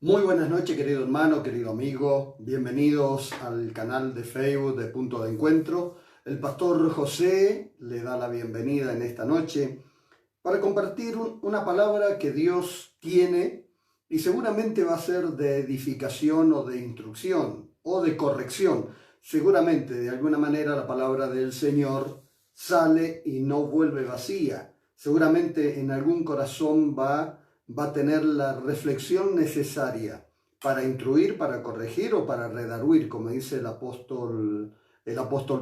Muy buenas noches, querido hermano, querido amigo. Bienvenidos al canal de Facebook de Punto de Encuentro. El pastor José le da la bienvenida en esta noche para compartir una palabra que Dios tiene y seguramente va a ser de edificación o de instrucción o de corrección. Seguramente, de alguna manera, la palabra del Señor sale y no vuelve vacía. Seguramente en algún corazón va a tener la reflexión necesaria para instruir, para corregir o para redarguir, como dice el apóstol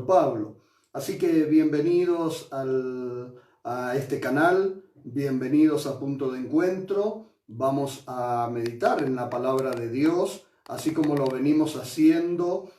Pablo. Así que bienvenidos a este canal, bienvenidos a Punto de Encuentro. Vamos a meditar en la palabra de Dios, así como lo venimos haciendo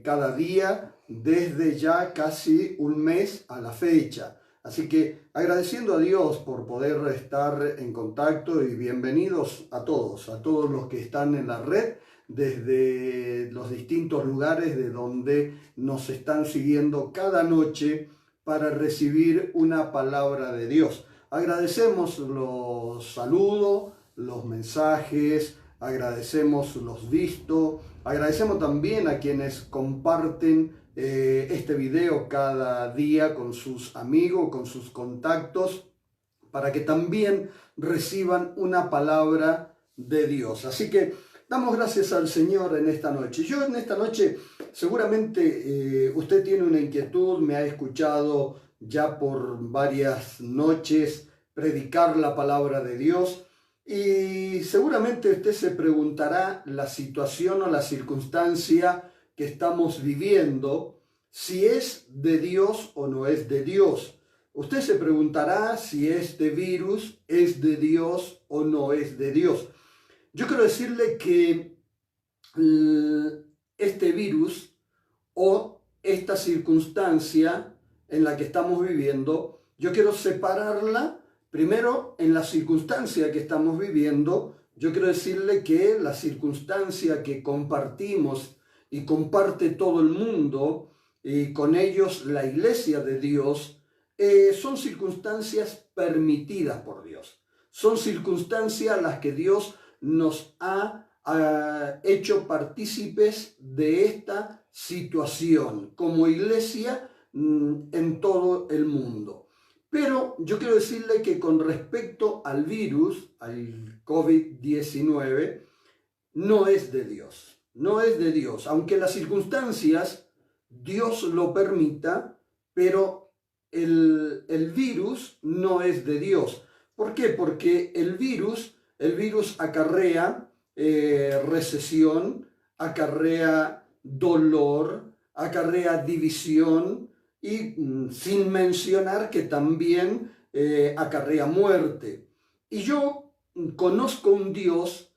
cada día desde ya casi un mes a la fecha. Así que agradeciendo a Dios por poder estar en contacto y bienvenidos a todos los que están en la red desde los distintos lugares de donde nos están siguiendo cada noche para recibir una palabra de Dios. Agradecemos los saludos, los mensajes, agradecemos los vistos, agradecemos también a quienes comparten este video cada día con sus amigos, con sus contactos, para que también reciban una palabra de Dios. Así que damos gracias al Señor en esta noche. Yo en esta noche seguramente usted tiene una inquietud, me ha escuchado ya por varias noches predicar la palabra de Dios y seguramente usted se preguntará la situación o la circunstancia que estamos viviendo, si es de Dios o no es de Dios. Usted se preguntará si este virus es de Dios o no es de Dios. Yo quiero decirle que este virus o esta circunstancia en la que estamos viviendo, yo quiero separarla primero en la circunstancia que estamos viviendo. Yo quiero decirle que la circunstancia que compartimos y comparte todo el mundo, y con ellos la iglesia de Dios, son circunstancias permitidas por Dios. Son circunstancias a las que Dios nos ha hecho partícipes de esta situación como iglesia en todo el mundo. Pero yo quiero decirle que con respecto al virus, al COVID-19, no es de Dios. No es de Dios, aunque las circunstancias Dios lo permita, pero el virus no es de Dios. ¿Por qué? Porque el virus acarrea recesión, acarrea dolor, acarrea división y sin mencionar que también acarrea muerte. Y yo conozco un Dios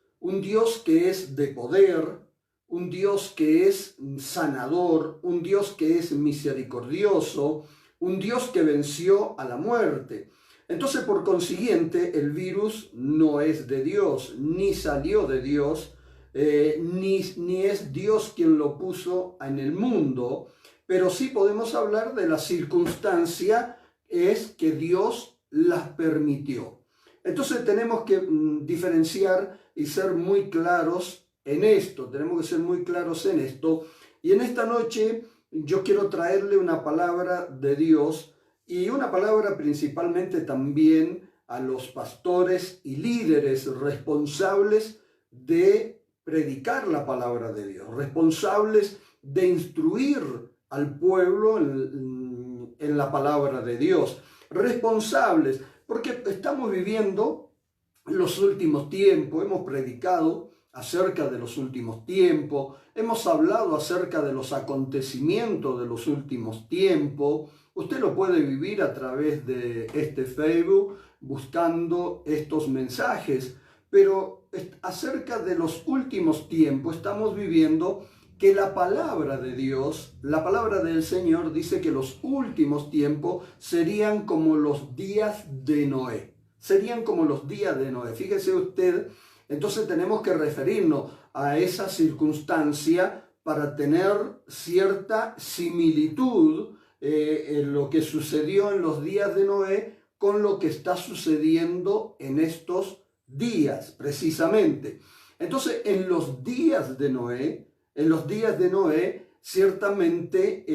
que es de poder, un Dios que es sanador, un Dios que es misericordioso, un Dios que venció a la muerte. Entonces, por consiguiente, el virus no es de Dios, ni salió de Dios, ni es Dios quien lo puso en el mundo, pero sí podemos hablar de la circunstancia, es que Dios las permitió. Entonces tenemos que diferenciar y ser muy claros en esto, tenemos que ser muy claros en esto. Y en esta noche yo quiero traerle una palabra de Dios y una palabra principalmente también a los pastores y líderes responsables de predicar la palabra de Dios, responsables de instruir al pueblo en la palabra de Dios, responsables, porque estamos viviendo los últimos tiempos, hemos predicado acerca de los últimos tiempos, hemos hablado acerca de los acontecimientos de los últimos tiempos. Usted lo puede vivir a través de este Facebook buscando estos mensajes, pero acerca de los últimos tiempos estamos viviendo que la palabra de Dios, la palabra del Señor dice que los últimos tiempos serían como los días de Noé. Serían como los días de Noé. Fíjese usted, entonces tenemos que referirnos a esa circunstancia para tener cierta similitud en lo que sucedió en los días de Noé con lo que está sucediendo en estos días, precisamente. Entonces, en los días de Noé, ciertamente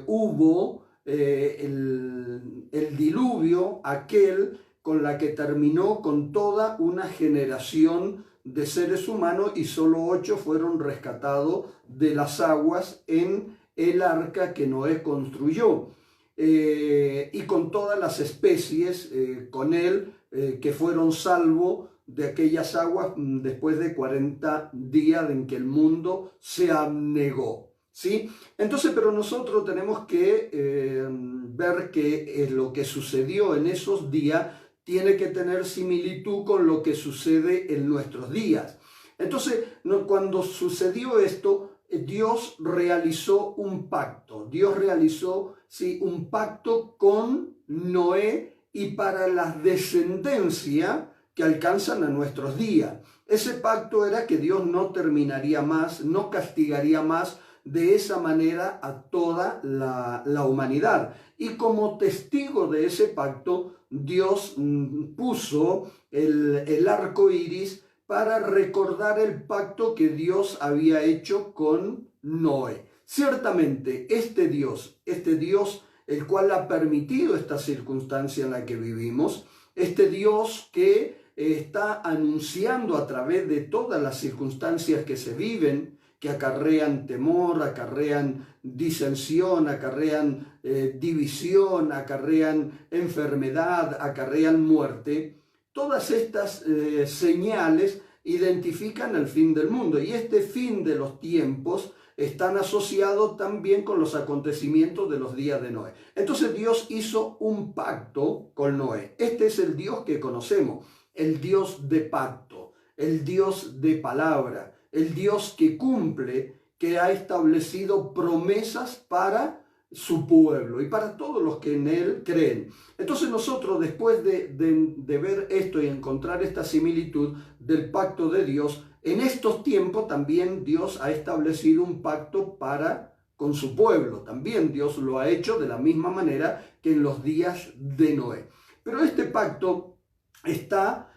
hubo el diluvio, aquel con la que terminó con toda una generación de seres humanos, y solo 8 fueron rescatados de las aguas en el arca que Noé construyó. Y con todas las especies con él que fueron salvos de aquellas aguas después de 40 días en que el mundo se abnegó, ¿sí? Entonces, pero nosotros tenemos que ver que lo que sucedió en esos días tiene que tener similitud con lo que sucede en nuestros días. Entonces, cuando sucedió esto, Dios realizó un pacto. Dios realizó, sí, un pacto con Noé y para la descendencia que alcanzan a nuestros días. Ese pacto era que Dios no terminaría más, no castigaría más de esa manera a toda la humanidad. Y como testigo de ese pacto, Dios puso el arco iris para recordar el pacto que Dios había hecho con Noé. Ciertamente, este Dios, el cual ha permitido esta circunstancia en la que vivimos, este Dios que está anunciando a través de todas las circunstancias que se viven, que acarrean temor, acarrean disensión, acarrean división, acarrean enfermedad, acarrean muerte. Todas estas señales identifican el fin del mundo, y este fin de los tiempos están asociados también con los acontecimientos de los días de Noé. Entonces Dios hizo un pacto con Noé. Este es el Dios que conocemos, el Dios de pacto, el Dios de palabra, el Dios que cumple, que ha establecido promesas para su pueblo y para todos los que en él creen. Entonces nosotros, después de ver esto y encontrar esta similitud del pacto de Dios, en estos tiempos también Dios ha establecido un pacto con su pueblo. También Dios lo ha hecho de la misma manera que en los días de Noé. Pero este pacto está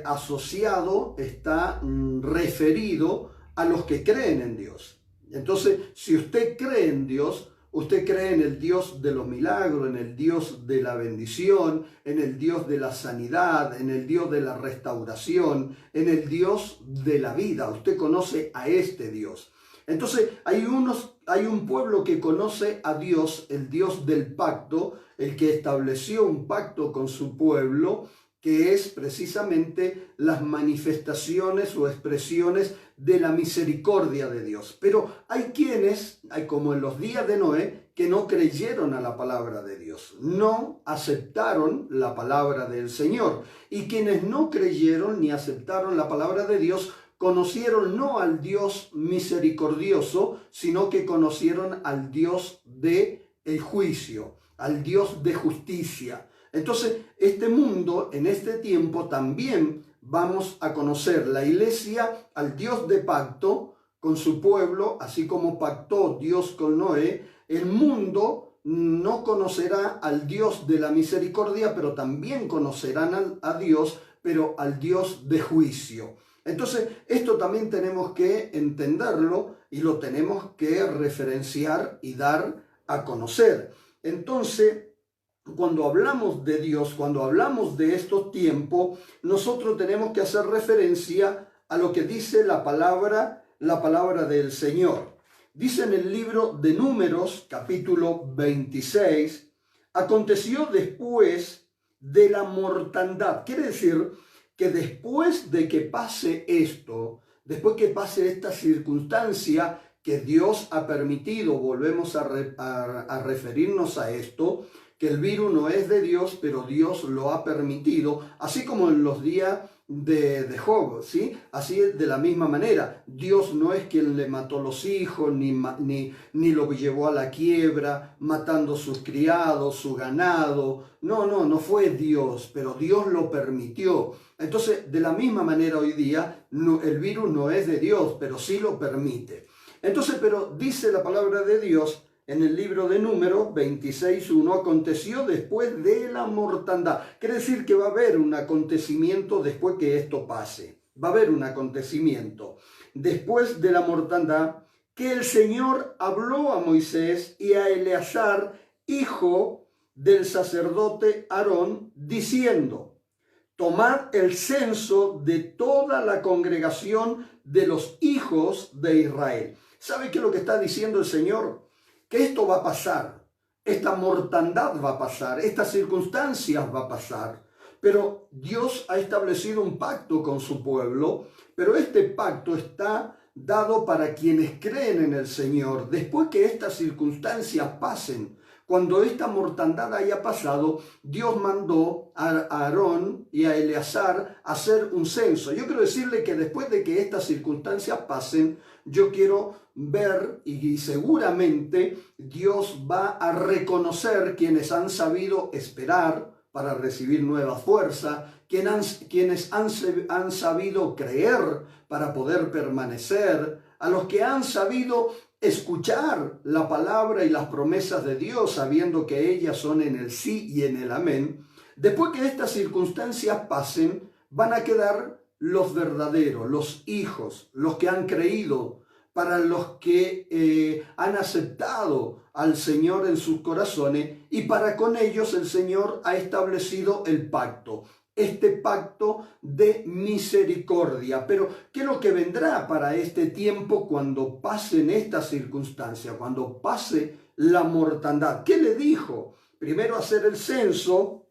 asociado, está referido a los que creen en Dios. Entonces, si usted cree en Dios, usted cree en el Dios de los milagros, en el Dios de la bendición, en el Dios de la sanidad, en el Dios de la restauración, en el Dios de la vida. Usted conoce a este Dios. Entonces, hay un pueblo que conoce a Dios, el Dios del pacto, el que estableció un pacto con su pueblo, que es precisamente las manifestaciones o expresiones de la misericordia de Dios. Pero hay quienes, como en los días de Noé, que no creyeron a la palabra de Dios, no aceptaron la palabra del Señor. Y quienes no creyeron ni aceptaron la palabra de Dios, conocieron no al Dios misericordioso, sino que conocieron al Dios del juicio, al Dios de justicia. Entonces, este mundo, en este tiempo, también vamos a conocer la iglesia al Dios de pacto con su pueblo, así como pactó Dios con Noé. El mundo no conocerá al Dios de la misericordia, pero también conocerán a Dios, pero al Dios de juicio. Entonces, esto también tenemos que entenderlo y lo tenemos que referenciar y dar a conocer. Entonces, cuando hablamos de Dios, cuando hablamos de estos tiempos, nosotros tenemos que hacer referencia a lo que dice la palabra del Señor. Dice en el libro de Números, capítulo 26, aconteció después de la mortandad. Quiere decir que después de que pase esto, después que pase esta circunstancia que Dios ha permitido, volvemos a referirnos a esto, que el virus no es de Dios, pero Dios lo ha permitido, así como en los días de Job, ¿sí? Así de la misma manera. Dios no es quien le mató los hijos, ni lo llevó a la quiebra, matando sus criados, su ganado. No fue Dios, pero Dios lo permitió. Entonces, de la misma manera hoy día, el virus no es de Dios, pero sí lo permite. Entonces, pero dice la palabra de Dios en el libro de Números 26:1, aconteció después de la mortandad. Quiere decir que va a haber un acontecimiento después que esto pase. va a haber un acontecimiento después de la mortandad, que el Señor habló a Moisés y a Eleazar, hijo del sacerdote Aarón, diciendo: tomad el censo de toda la congregación de los hijos de Israel. ¿Sabe qué es lo que está diciendo el Señor? Que esto va a pasar, esta mortandad va a pasar, estas circunstancias va a pasar. Pero Dios ha establecido un pacto con su pueblo, pero este pacto está dado para quienes creen en el Señor. Después que estas circunstancias pasen, cuando esta mortandad haya pasado, Dios mandó a Aarón y a Eleazar a hacer un censo. Yo quiero decirle que después de que estas circunstancias pasen, yo quiero ver, y seguramente Dios va a reconocer quienes han sabido esperar para recibir nueva fuerza, quienes han sabido creer para poder permanecer, a los que han sabido escuchar la palabra y las promesas de Dios, sabiendo que ellas son en el sí y en el amén. Después que estas circunstancias pasen, van a quedar los verdaderos, los hijos, los que han creído, para los que han aceptado al Señor en sus corazones, y para con ellos el Señor ha establecido el pacto. Este pacto de misericordia. Pero, ¿qué es lo que vendrá para este tiempo cuando pasen estas circunstancias, cuando pase la mortandad? ¿Qué le dijo? Primero hacer el censo,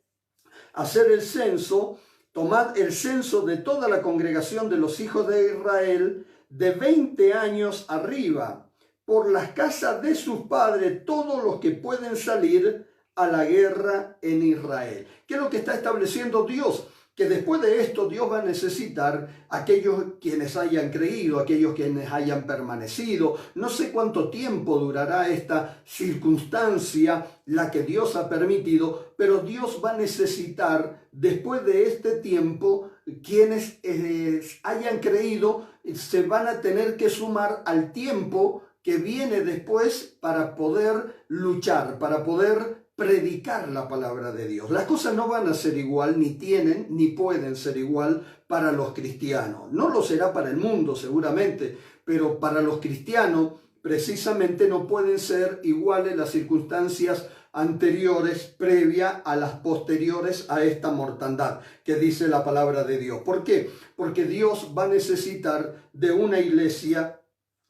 tomad el censo de toda la congregación de los hijos de Israel de 20 años arriba, por las casas de sus padres, todos los que pueden salir a la guerra en Israel. ¿Qué es lo que está estableciendo Dios? Que después de esto Dios va a necesitar a aquellos quienes hayan creído, aquellos quienes hayan permanecido. No sé cuánto tiempo durará esta circunstancia, la que Dios ha permitido, pero Dios va a necesitar después de este tiempo, quienes hayan creído se van a tener que sumar al tiempo que viene después para poder luchar, para poder predicar la palabra de Dios. Las cosas no van a ser igual, ni tienen, ni pueden ser igual para los cristianos. No lo será para el mundo seguramente, pero para los cristianos precisamente no pueden ser iguales las circunstancias anteriores, previa a las posteriores a esta mortandad que dice la palabra de Dios. ¿Por qué? Porque Dios va a necesitar de una iglesia,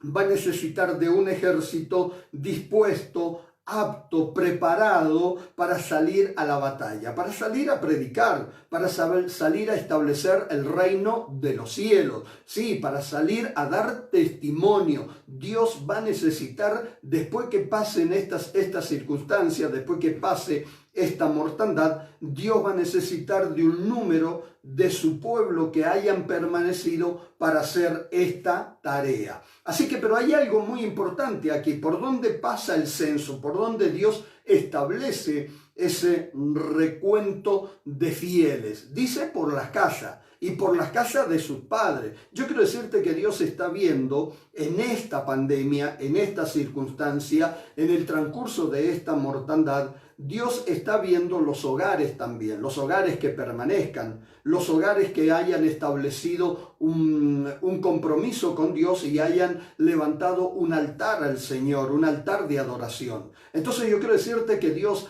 va a necesitar de un ejército dispuesto, apto, preparado para salir a la batalla, para salir a predicar, para salir a establecer el reino de los cielos, sí, para salir a dar testimonio. Dios va a necesitar, después que pasen estas circunstancias, después que pase esta mortandad, Dios va a necesitar de un número de su pueblo que hayan permanecido para hacer esta tarea. Así que, pero hay algo muy importante aquí. ¿Por dónde pasa el censo? ¿Por dónde Dios establece ese recuento de fieles? Dice por las casas, y por las casas de sus padres. Yo quiero decirte que Dios está viendo en esta pandemia, en esta circunstancia, en el transcurso de esta mortandad, Dios está viendo los hogares también, los hogares que permanezcan, los hogares que hayan establecido un compromiso con Dios y hayan levantado un altar al Señor, un altar de adoración. Entonces yo quiero decirte que Dios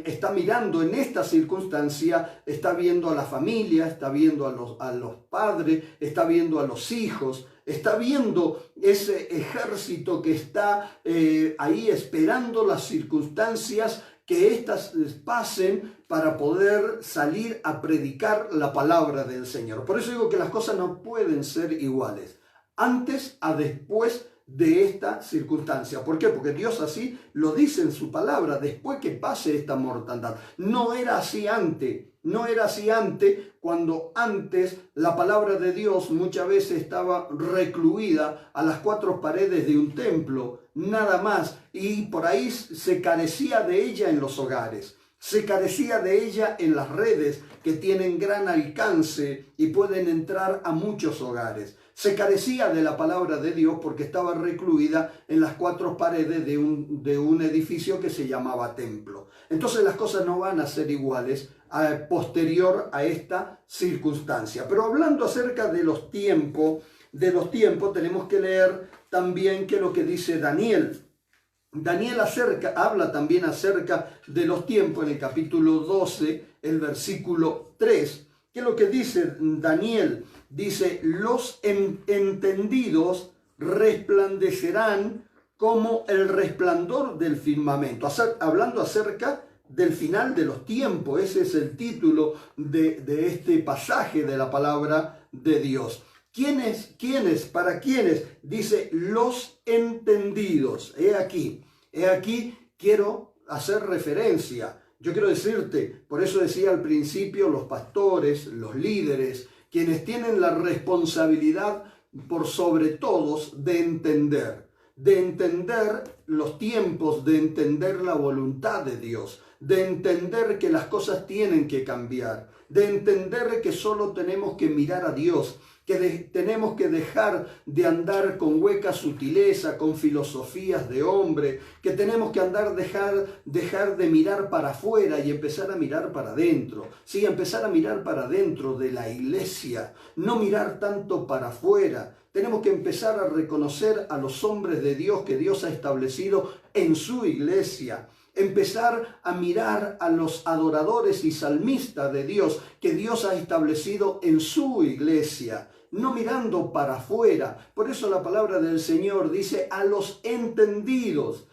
está mirando en esta circunstancia, está viendo a la familia, está viendo a los padres, está viendo a los hijos, está viendo ese ejército que está ahí esperando las circunstancias que éstas pasen para poder salir a predicar la palabra del Señor. Por eso digo que las cosas no pueden ser iguales, antes a después de esta circunstancia. ¿Por qué? Porque Dios así lo dice en su palabra, después que pase esta mortandad. No era así antes, cuando antes la palabra de Dios muchas veces estaba recluida a las cuatro paredes de un templo, nada más, y por ahí se carecía de ella en los hogares. Se carecía de ella en las redes que tienen gran alcance y pueden entrar a muchos hogares. Se carecía de la palabra de Dios porque estaba recluida en las cuatro paredes de un edificio que se llamaba templo. Entonces las cosas no van a ser iguales posterior a esta circunstancia. Pero hablando acerca de los tiempos, tenemos que leer también qué es lo que dice Daniel. Daniel habla también acerca de los tiempos en el capítulo 12, el versículo 3. ¿Qué es lo que dice Daniel? Dice, los entendidos resplandecerán como el resplandor del firmamento. Hablando acerca del final de los tiempos. Ese es el título de este pasaje de la palabra de Dios. ¿Quiénes? ¿Para quiénes? Dice, los entendidos. He aquí quiero hacer referencia. Yo quiero decirte, por eso decía al principio, los pastores, los líderes, quienes tienen la responsabilidad por sobre todos de entender los tiempos, de entender la voluntad de Dios, de entender que las cosas tienen que cambiar, de entender que solo tenemos que mirar a Dios, que tenemos que dejar de andar con hueca sutileza, con filosofías de hombre, que tenemos que dejar de mirar para afuera y empezar a mirar para adentro. Sí, empezar a mirar para adentro de la iglesia, no mirar tanto para afuera. Tenemos que empezar a reconocer a los hombres de Dios que Dios ha establecido en su iglesia. Empezar a mirar a los adoradores y salmistas de Dios que Dios ha establecido en su iglesia, no mirando para afuera. Por eso la palabra del Señor dice a los entendidos,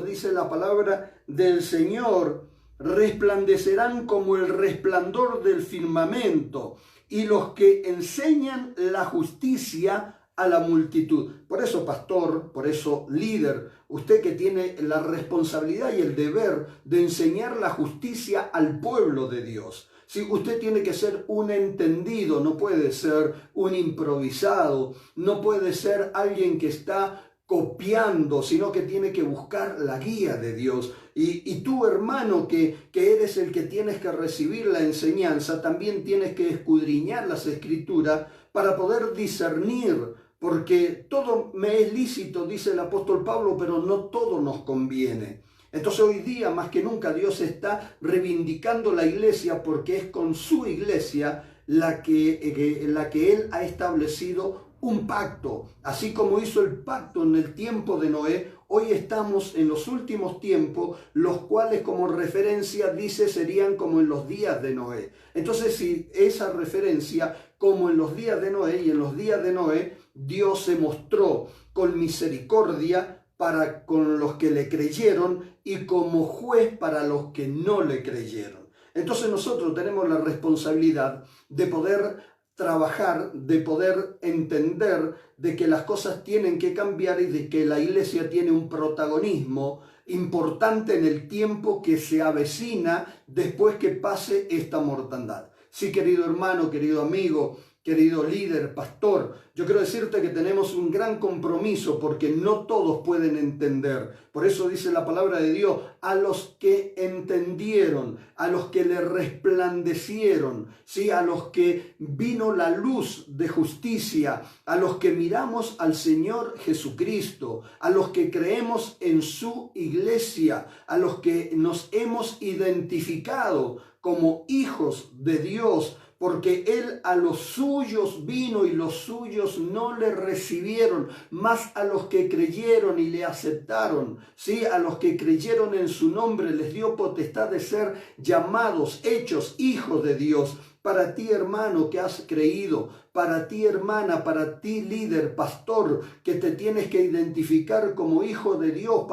dice la palabra del Señor, resplandecerán como el resplandor del firmamento, y los que enseñan la justicia a la multitud. Por eso, pastor, por eso, líder, usted que tiene la responsabilidad y el deber de enseñar la justicia al pueblo de Dios. Si usted tiene que ser un entendido, no puede ser un improvisado, no puede ser alguien que está copiando, sino que tiene que buscar la guía de Dios. Y tú, hermano, que eres el que tienes que recibir la enseñanza, también tienes que escudriñar las Escrituras para poder discernir, porque todo me es lícito, dice el apóstol Pablo, pero no todo nos conviene. Entonces hoy día más que nunca Dios está reivindicando la iglesia porque es con su iglesia la que Él ha establecido un pacto. Así como hizo el pacto en el tiempo de Noé, hoy estamos en los últimos tiempos, los cuales como referencia dice serían como en los días de Noé. Entonces si esa referencia como en los días de Noé, y en los días de Noé Dios se mostró con misericordia para con los que le creyeron y como juez para los que no le creyeron. Entonces nosotros tenemos la responsabilidad de poder trabajar, de poder entender de que las cosas tienen que cambiar y de que la iglesia tiene un protagonismo importante en el tiempo que se avecina después que pase esta mortandad. Sí, querido hermano, querido amigo, querido líder, pastor, yo quiero decirte que tenemos un gran compromiso porque no todos pueden entender. Por eso dice la palabra de Dios, a los que entendieron, a los que le resplandecieron, ¿sí? A los que vino la luz de justicia, a los que miramos al Señor Jesucristo, a los que creemos en su iglesia, a los que nos hemos identificado como hijos de Dios, porque Él a los suyos vino y los suyos no le recibieron, mas a los que creyeron y le aceptaron, ¿sí? A los que creyeron en su nombre les dio potestad de ser llamados, hechos hijos de Dios. Para ti, hermano, que has creído, para ti, hermana, para ti, líder, pastor, que te tienes que identificar como hijo de Dios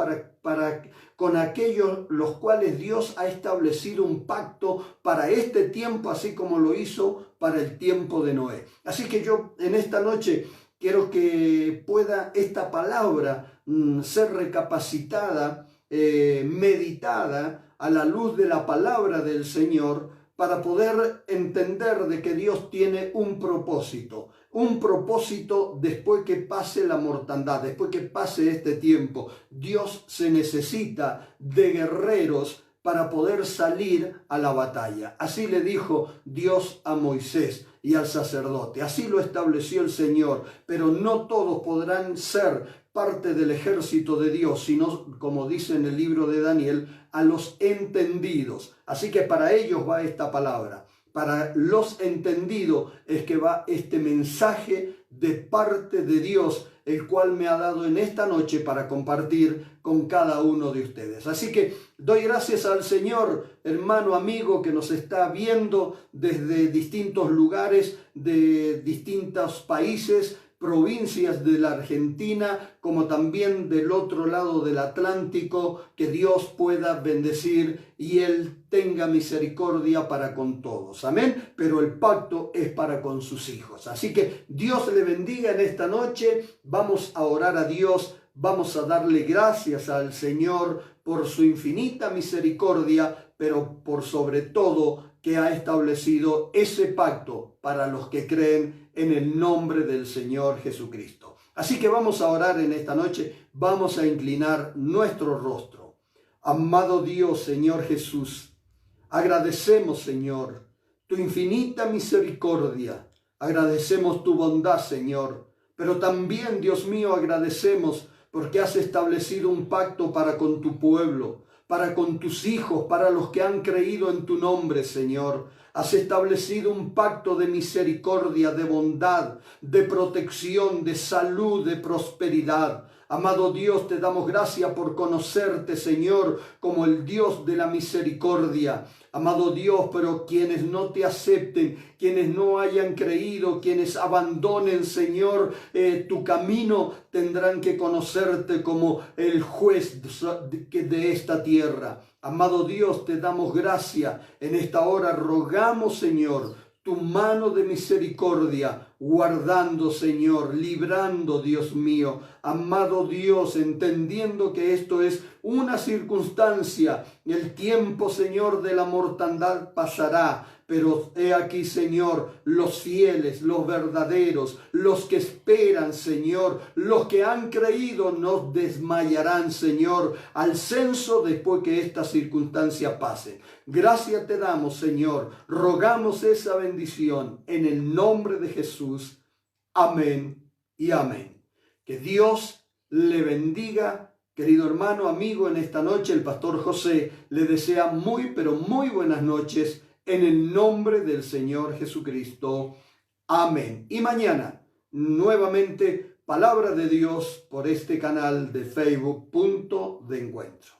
con aquellos los cuales Dios ha establecido un pacto para este tiempo, así como lo hizo para el tiempo de Noé. Así que yo en esta noche quiero que pueda esta palabra ser recapacitada, meditada a la luz de la palabra del Señor, para poder entender de que Dios tiene un propósito después que pase la mortandad, después que pase este tiempo. Dios se necesita de guerreros para poder salir a la batalla. Así le dijo Dios a Moisés y al sacerdote. Así lo estableció el Señor, pero no todos podrán ser parte del ejército de Dios, sino, como dice en el libro de Daniel, a los entendidos. Así que para ellos va esta palabra. Para los entendidos es que va este mensaje de parte de Dios, el cual me ha dado en esta noche para compartir con cada uno de ustedes. Así que doy gracias al Señor, hermano, amigo, que nos está viendo desde distintos lugares, de distintos países, provincias de la Argentina, como también del otro lado del Atlántico. Que Dios pueda bendecir y Él tenga misericordia para con todos. Amén. Pero el pacto es para con sus hijos. Así que Dios le bendiga en esta noche. Vamos a orar a Dios. Vamos a darle gracias al Señor por su infinita misericordia, pero por sobre todo que ha establecido ese pacto para los que creen en el nombre del Señor Jesucristo. Así que vamos a orar en esta noche, vamos a inclinar nuestro rostro. Amado Dios, Señor Jesús, agradecemos, Señor, tu infinita misericordia, agradecemos tu bondad, Señor, pero también, Dios mío, agradecemos porque has establecido un pacto para con tu pueblo, para con tus hijos, para los que han creído en tu nombre, Señor. Has establecido un pacto de misericordia, de bondad, de protección, de salud, de prosperidad. Amado Dios, te damos gracias por conocerte, Señor, como el Dios de la misericordia. Amado Dios, pero quienes no te acepten, quienes no hayan creído, quienes abandonen, Señor, tu camino, tendrán que conocerte como el juez de esta tierra. Amado Dios, te damos gracias. En esta hora rogamos, Señor, tu mano de misericordia, guardando, Señor, librando, Dios mío. Amado Dios, entendiendo que esto es una circunstancia, el tiempo, Señor, de la mortandad pasará, pero he aquí, Señor, los fieles, los verdaderos, los que esperan, Señor, los que han creído no desmayarán, Señor, al censo después que esta circunstancia pase. Gracias te damos, Señor. Rogamos esa bendición en el nombre de Jesús. Amén y amén. Que Dios le bendiga. Querido hermano, amigo, en esta noche el pastor José le desea muy, pero muy buenas noches en el nombre del Señor Jesucristo. Amén. Y mañana, nuevamente, palabra de Dios por este canal de Facebook, Punto de Encuentro.